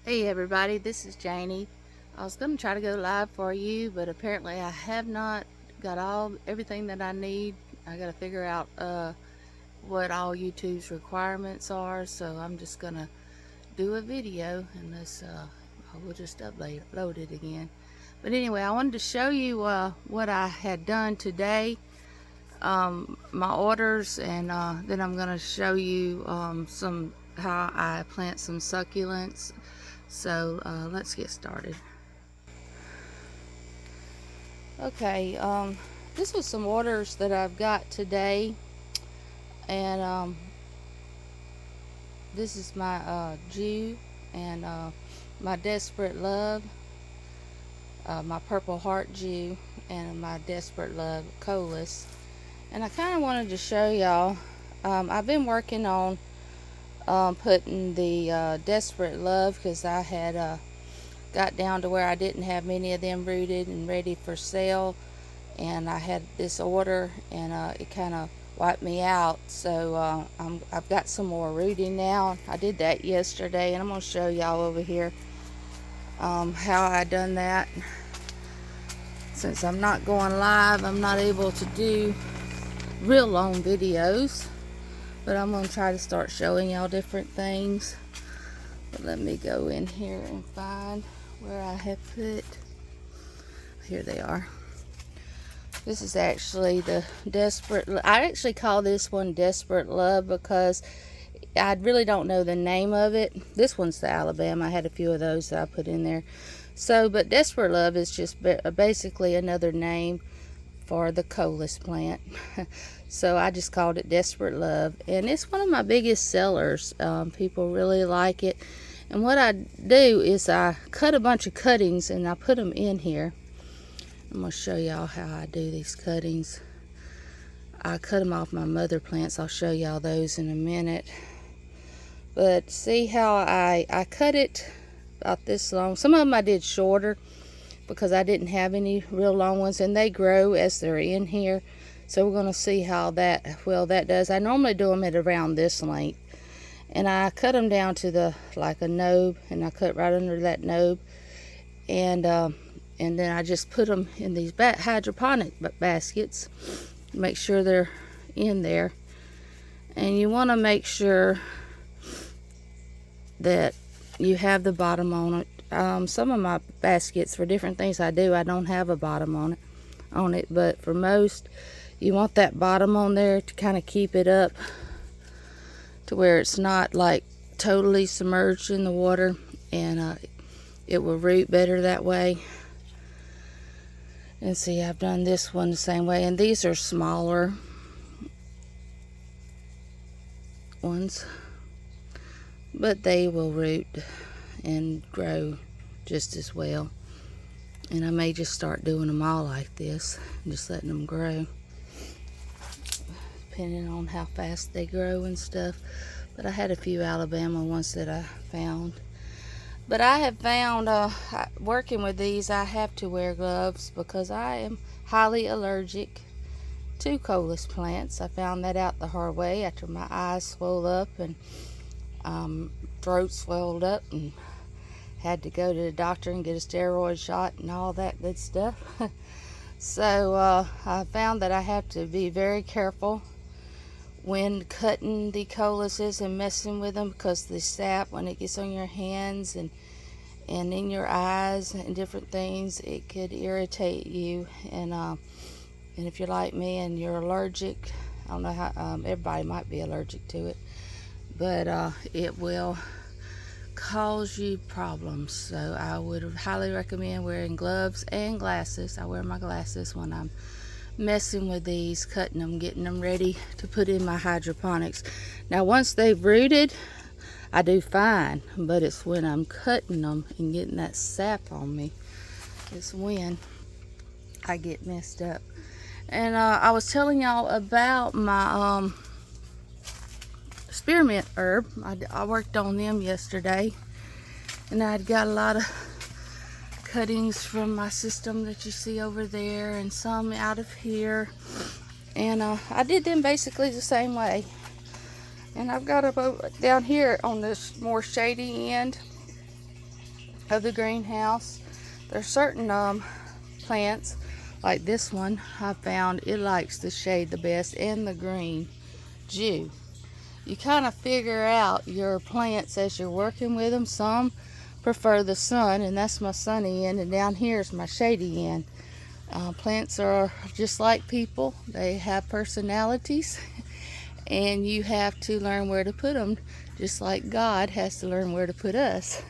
Hey everybody, this is Janie. I was going to try to go live for you, but apparently I have not got everything that I need. I got to figure out what all YouTube's requirements are, so I'm just going to do a video unless I will just upload it again. But anyway, I wanted to show you what I had done today, my orders, and then I'm going to show you how I plant some succulents. So let's get started. Okay, this was some orders that I've got today, and this is my Jew and my Desperate Love, my Purple Heart Jew, and my Desperate Love Coleus. And I kind of wanted to show y'all, I've been working on putting the Desperate Love, because I had got down to where I didn't have many of them rooted and ready for sale, and I had this order, and it kind of wiped me out. So I've got some more rooting now. I did that yesterday, and I'm going to show y'all over here how I done that. Since I'm not going live, I'm not able to do real long videos, but I'm going to try to start showing y'all different things. But let me go in here and find where I have put. Here they are. This is actually the Desperate. I actually call this one Desperate Love because I really don't know the name of it. This one's the Alabama. I had a few of those that I put in there. So, but Desperate Love is just basically another name for the Coleus plant. So I just called it Desperate Love, and it's one of my biggest sellers. People really like it. And what I do is I cut a bunch of cuttings and I put them in here. I'm going to show y'all how I do these cuttings. I cut them off my mother plants. I'll show y'all those in a minute. But see how I cut it about this long. Some of them I did shorter because I didn't have any real long ones, and they grow as they're in here. So we're going to see how that does. I normally do them at around this length, and I cut them down to like a knob, and I cut right under that knob, and then I just put them in these hydroponic baskets. Make sure they're in there, and you want to make sure that you have the bottom on it. Some of my baskets, for different things I do, I don't have a bottom on it, but for most, you want that bottom on there to kind of keep it up to where it's not like totally submerged in the water, and it will root better that way. And see, I've done this one the same way, and these are smaller ones, but they will root and grow just as well. And I may just start doing them all like this, just letting them grow, depending on how fast they grow and stuff. But I had a few Alabama ones that I found. But I have found, working with these, I have to wear gloves because I am highly allergic to Coleus plants. I found that out the hard way after my eyes swelled up and throat swelled up, and had to go to the doctor and get a steroid shot and all that good stuff. So I found that I have to be very careful when cutting the Coleus and messing with them, because the sap, when it gets on your hands and in your eyes and different things, it could irritate you. And if you're like me and you're allergic, I don't know how, everybody might be allergic to it, but it will cause you problems. So I would highly recommend wearing gloves and glasses. I wear my glasses when I'm messing with these, cutting them, getting them ready to put in my hydroponics. Now once they've rooted, I do fine, but it's when I'm cutting them and getting that sap on me, it's when I get messed up. And I was telling y'all about my spearmint herb. I worked on them yesterday, and I'd got a lot of cuttings from my system that you see over there, and some out of here, and I did them basically the same way. And I've got them down here on this more shady end, of the greenhouse. There's certain plants, like this one I found, it likes the shade the best and the green Jew. You kind of figure out your plants as you're working with them. Some prefer the sun, and that's my sunny end, and down here is my shady end. Plants are just like people. They have personalities, and you have to learn where to put them, just like God has to learn where to put us.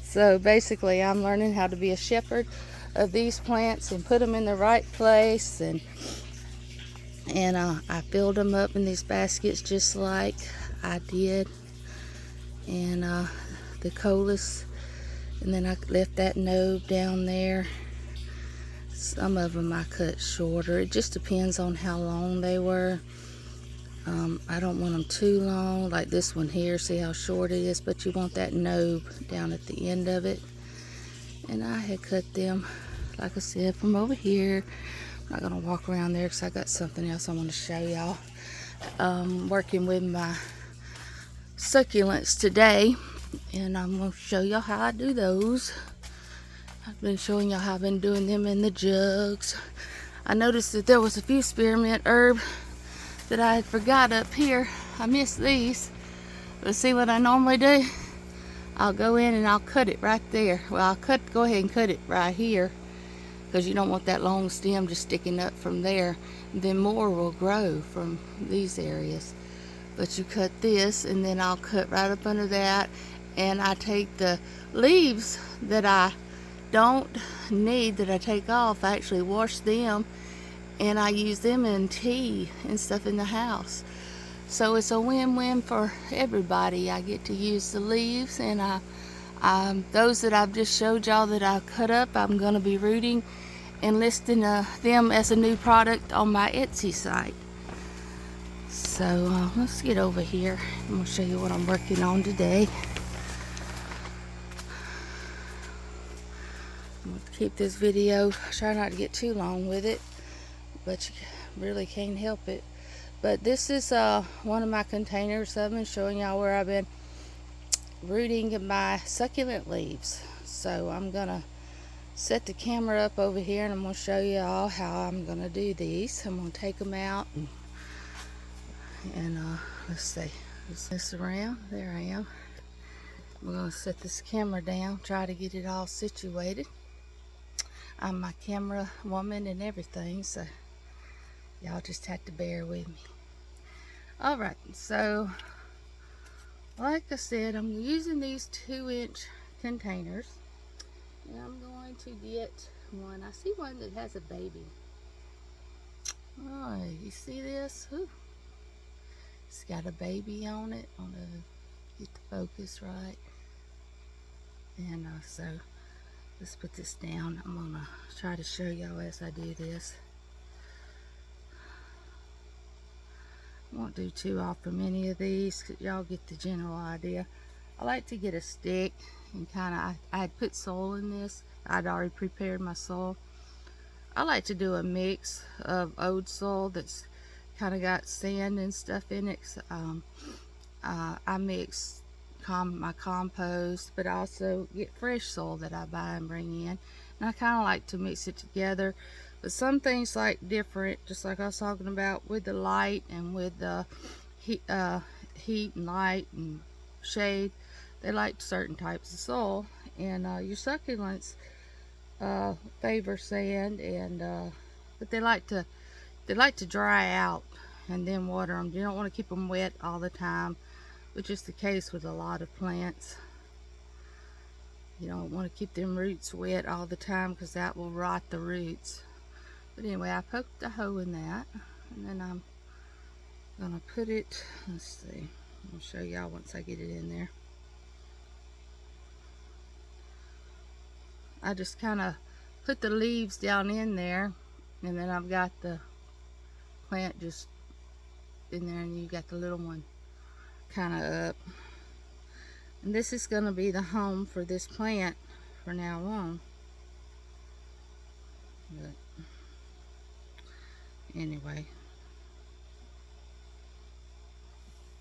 So basically, I'm learning how to be a shepherd of these plants and put them in the right place. And I filled them up in these baskets just like I did. And the Coleus, and then I left that knob down there. Some of them I cut shorter. It just depends on how long they were. I don't want them too long, like this one here. See how short it is, but you want that knob down at the end of it. And I had cut them, like I said, from over here. I'm not going to walk around there because I got something else I want to show y'all. Working with my succulents today, and I'm going to show y'all how I do those. I've been showing y'all how I've been doing them in the jugs. I noticed that there was a few spearmint herb that I had forgot up here. I missed these. But see what I normally do? I'll go in and I'll cut it right there. Well, go ahead and cut it right here, because you don't want that long stem just sticking up from there. Then more will grow from these areas. But you cut this, and then I'll cut right up under that, and I take the leaves that I don't need, that I take off. I actually wash them, and I use them in tea and stuff in the house. So it's a win-win for everybody. I get to use the leaves, and those that I've just showed y'all that I cut up, I'm going to be rooting and listing them as a new product on my Etsy site. So let's get over here. I'm going to show you what I'm working on today. I'm going to keep this video, try not to get too long with it, but you really can't help it. But this is one of my containers. I've been showing y'all where I've been rooting my succulent leaves. So I'm going to set the camera up over here, and I'm going to show y'all how I'm going to do these. I'm going to take them out and let's see. This around. There I am. I'm going to set this camera down, try to get it all situated. I'm my camera woman and everything, so y'all just have to bear with me. Alright, so like I said, I'm using these 2-inch containers, and I'm going to get one. I see one that has a baby. Oh, you see this? Ooh. It's got a baby on it. I'm going to get the focus right. And so let's put this down. I'm going to try to show y'all as I do this. I won't do too often many of these, cause y'all get the general idea. I like to get a stick and I had put soil in this. I'd already prepared my soil. I like to do a mix of old soil that's kind of got sand and stuff in it. I mix my compost, but I also get fresh soil that I buy and bring in, and I kind of like to mix it together. But some things like different, just like I was talking about with the light and with the heat and light and shade, they like certain types of soil. And your succulents favor sand, and but they like to dry out and then water them. You don't want to keep them wet all the time, which is the case with a lot of plants. You don't want to keep them roots wet all the time, because that will rot the roots. But anyway, I poked a hole in that, and then I'm gonna put it, let's see, I'll show y'all once I get it in there. I just kind of put the leaves down in there, and then I've got the plant just in there, and you got the little one kind of up. And this is going to be the home for this plant for now on. But anyway,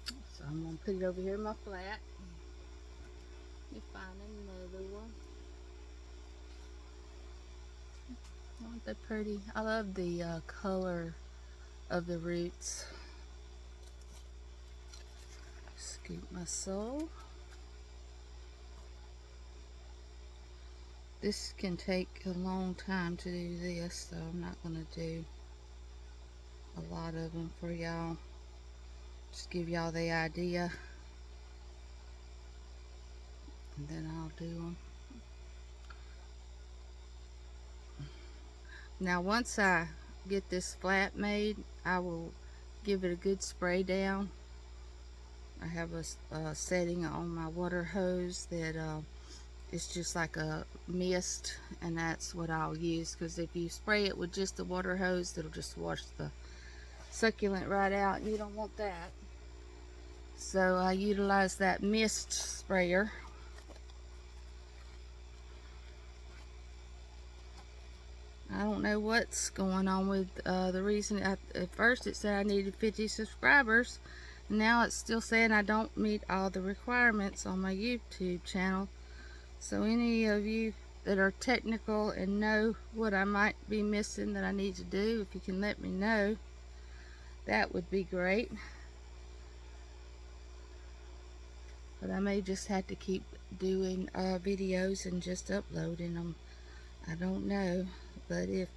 so I'm going to put it over here in my flat. Let me find another one. Aren't they pretty? I love the color of the roots. Scoop my soul. This can take a long time to do this, so I'm not going to do a lot of them for y'all. Just give y'all the idea, and then I'll do them. Now once I get this flat made, I will give it a good spray down. I have a setting on my water hose that it's just like a mist, and that's what I'll use, because if you spray it with just the water hose, it'll just wash the succulent right out, and you don't want that. So I utilize that mist sprayer. I don't know what's going on with the reason. At first it said I needed 50 subscribers. Now it's still saying I don't meet all the requirements on my YouTube channel. So any of you that are technical and know what I might be missing that I need to do, if you can let me know, that would be great. But I may just have to keep doing videos and just uploading them. I don't know. But if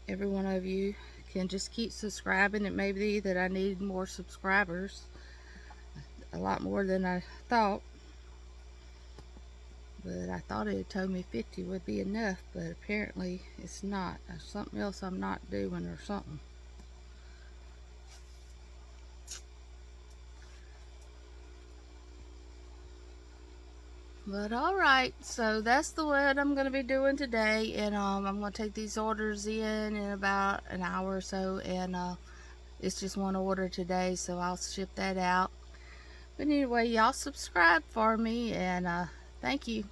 every one of you can just keep subscribing, it may be that I need more subscribers. A lot more than I thought. But I thought it had told me 50 would be enough, but apparently it's not. There's something else I'm not doing or something. But alright, so that's the what I'm going to be doing today, and I'm going to take these orders in about an hour or so, and it's just one order today, so I'll ship that out. But anyway, y'all subscribe for me, and thank you.